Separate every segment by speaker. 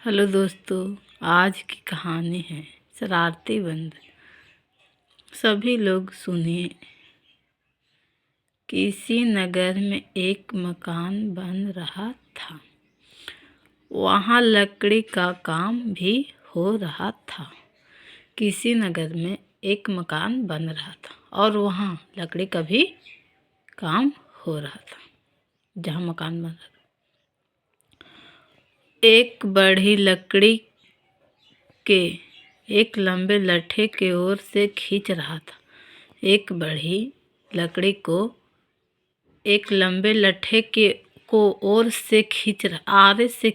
Speaker 1: Hello दोस्तों, आज की कहानी है शरारती बंदर। सभी लोग सुनिए। किसी नगर में एक मकान बन रहा था। वहाँ लकड़ी का काम भी हो रहा था। किसी नगर में एक मकान बन रहा था और वहाँ लकड़ी का भी काम हो रहा था। जहाँ मकान बन रहा था, एक बड़ी लकड़ी के एक लंबे लट्ठे के ओर से खींच रहा था। एक बड़ी लकड़ी को एक लंबे लट्ठे को ओर से आरे से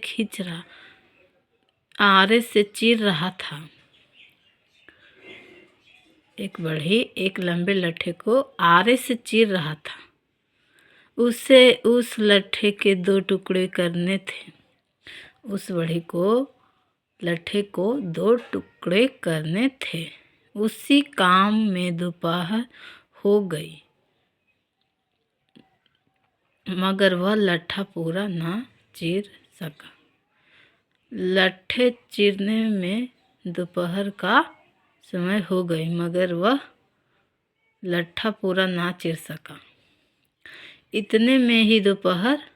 Speaker 1: चीर रहा था। एक बड़ी एक लंबे लट्ठे को आरे से चीर रहा था। उसे उस लट्ठे के 2 टुकड़े करने थे। उस बड़ी को लट्ठे को 2 टुकड़े करने थे। उसी काम में दोपहर हो गई, मगर वह लट्ठा पूरा न चीर सका। लट्ठे चीरने में दोपहर का समय हो गई, मगर वह लट्ठा पूरा ना चीर सका। इतने में ही दोपहर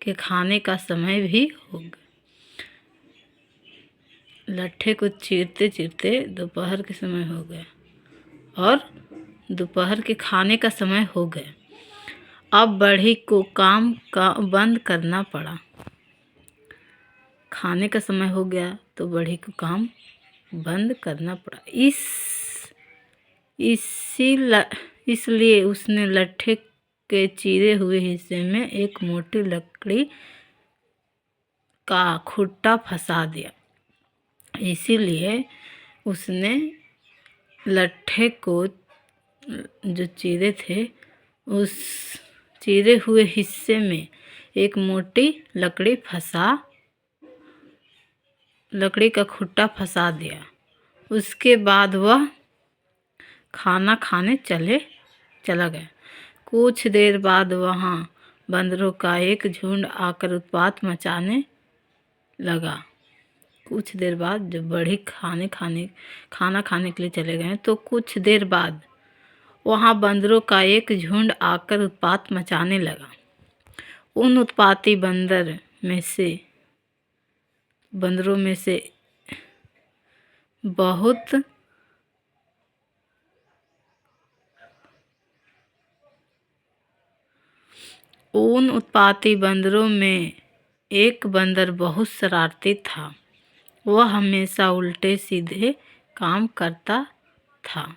Speaker 1: के खाने का समय भी हो गया। लट्ठे को चीरते चीरते दोपहर के समय हो गया और दोपहर के खाने का समय हो गया। अब बढ़ी को काम का बंद करना पड़ा। खाने का समय हो गया तो बढ़ी को काम बंद करना पड़ा। इसलिए उसने लट्ठे के चीरे हुए हिस्से में एक मोटी लकड़ी का खुट्टा फंसा दिया। इसीलिए उसने लट्ठे को जो चीरे थे, उस चीरे हुए हिस्से में एक मोटी लकड़ी का खुट्टा फंसा दिया। उसके बाद वह खाना खाने चला गया। कुछ देर बाद वहाँ बंदरों का एक झुंड आकर उत्पात मचाने लगा। कुछ देर बाद जब बढ़ी खाना खाने के लिए चले गए तो कुछ देर बाद वहाँ बंदरों का एक झुंड आकर उत्पात मचाने लगा। उन उत्पाती बंदरों में से एक बंदर बहुत शरारती था। वह हमेशा उल्टे सीधे काम करता था।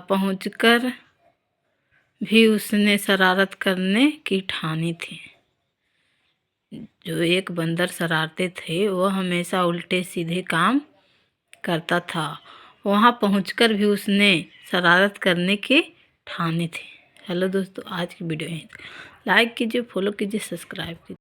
Speaker 1: पहुंचकर भी उसने शरारत करने की ठानी थी। जो एक बंदर शरारते थे, वह हमेशा उल्टे सीधे काम करता था। वहाँ पहुंचकर भी उसने शरारत करने की ठानी थी। हेलो दोस्तों, आज की वीडियो है। लाइक कीजिए, फॉलो कीजिए, सब्सक्राइब कीजिए।